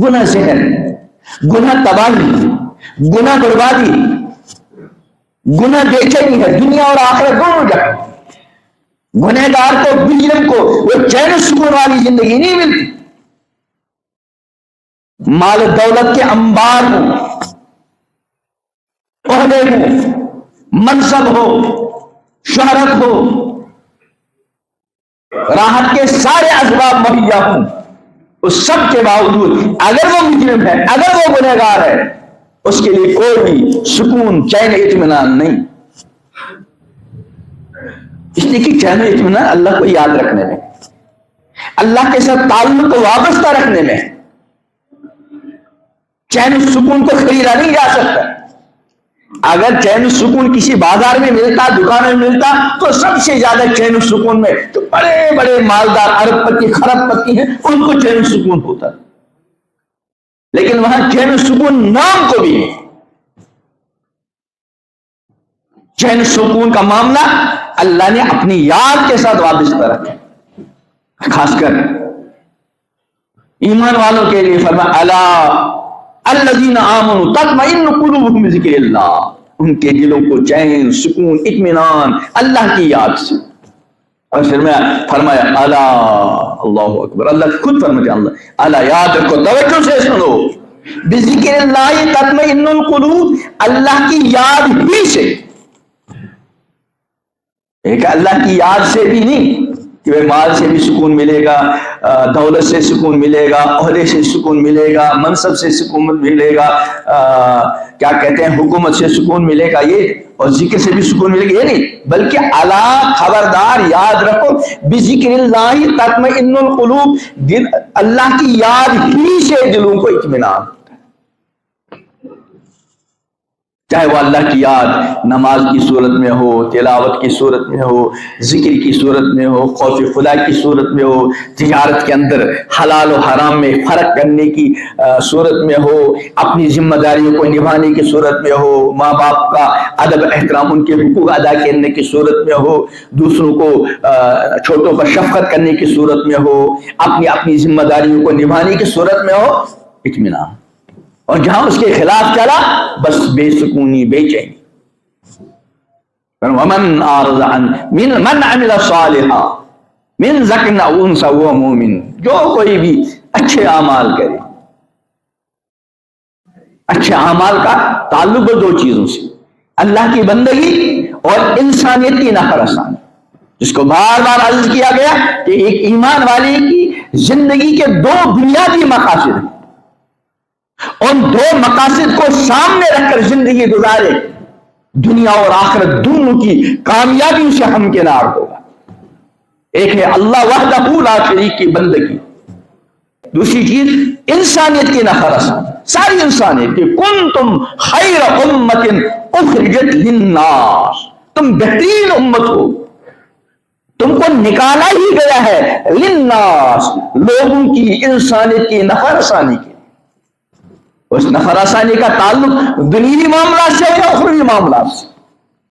گناہ زہر، گناہ تباہی، گناہ بربادی، گناہ بے چینی ہے، دنیا اور آخرت دونوں جگہ۔ گنہگار کو، مجرم کو وہ چین و سکون والی زندگی نہیں ملتی۔ مال و دولت کے انبار ہو، عہدے ہو، منصب ہو، شہرت ہو، راحت کے سارے اسباب مہیا ہوں، اس سب کے باوجود اگر وہ مجرم ہے، اگر وہ گنہگار ہے، اس کے لیے کوئی بھی سکون، چین، اطمینان نہیں۔ اس لیے کہ چین و اطمینان اللہ کو یاد رکھنے میں، اللہ کے ساتھ تعلق کو وابستہ رکھنے میں، چین و سکون کو خریدا نہیں جا سکتا۔ اگر چین و سکون کسی بازار میں ملتا، دکان میں ملتا، تو سب سے زیادہ چین و سکون میں تو بڑے بڑے مالدار، ارب پتی، خرب پتی ہیں، ان کو چین و سکون ہوتا، لیکن وہاں چین و سکون نام کو بھی نہیں۔ چین و سکون کا معاملہ اللہ نے اپنی یاد کے ساتھ وابستہ رکھا، خاص کر ایمان والوں کے لیے فرمایا الا الذین آمنوا تطمئن قلوبهم بذکر اللہ، ان کے دلوں کو چین، سکون، اطمینان اللہ کی یاد سے۔ اور پھر میں فرمایا الا، اللہ اکبر، اللہ خود فرمایا اللہ الا، یاد رکھو، توجہ سے سنو، بذکر اللہ تطمئن القلوب، اللہ کی یاد ہی سے، ایک اللہ کی یاد سے بھی نہیں کہ مال سے بھی سکون ملے گا، دولت سے سکون ملے گا، عہدے سے سکون ملے گا، منصب سے سکون ملے گا، کیا کہتے ہیں، حکومت سے سکون ملے گا، یہ اور ذکر سے بھی سکون ملے گا، یہ نہیں، بلکہ الا، خبردار، یاد رکھو، بذکر اللہ تطمئن القلوب، اللہ کی یاد ہی سے دلوں کو اطمینان، چاہے وہ اللہ کی یاد نماز کی صورت میں ہو، تلاوت کی صورت میں ہو، ذکر کی صورت میں ہو، خوف خدا کی صورت میں ہو، تجارت کے اندر حلال و حرام میں فرق کرنے کی صورت میں ہو، اپنی ذمہ داریوں کو نبھانے کی صورت میں ہو، ماں باپ کا ادب احترام، ان کے حقوق ادا کرنے کی صورت میں ہو، دوسروں کو چھوٹوں پر شفقت کرنے کی صورت میں ہو، اپنی ذمہ داریوں کو نبھانے کی صورت میں ہو، اطمینان۔ اور جہاں اس کے خلاف چلا بس بے سکونی، بے چینی۔ ومن اعرض عن من عمل صالحا من ذکر او انثی وهو مؤمن، جو کوئی بھی اچھے اعمال کرے، اچھے اعمال کا تعلق ہے دو چیزوں سے، اللہ کی بندگی اور انسانیت کی نفر ثانی، جس کو بار بار عرض کیا گیا کہ ایک ایمان والے کی زندگی کے دو بنیادی مقاصد ہیں، ان دو مقاصد کو سامنے رکھ کر زندگی گزارے، دنیا اور آخرت دونوں کی کامیابی سے ہمکنار ہوگا۔ ایک ہے اللہ وحدہ لا شریک کی بندگی، دوسری چیز انسانیت کی نفرسانی، ساری انسانیت کی، کنتم خیر امت اخرجت للناس، تم بہترین امت ہو، تم کو نکالا ہی گیا ہے للناس، لوگوں کی، انسانیت کی نفرسانی کی۔ اس نفر آسانی کا تعلق دنیوی معاملات سے یا اخروی معاملات سے؟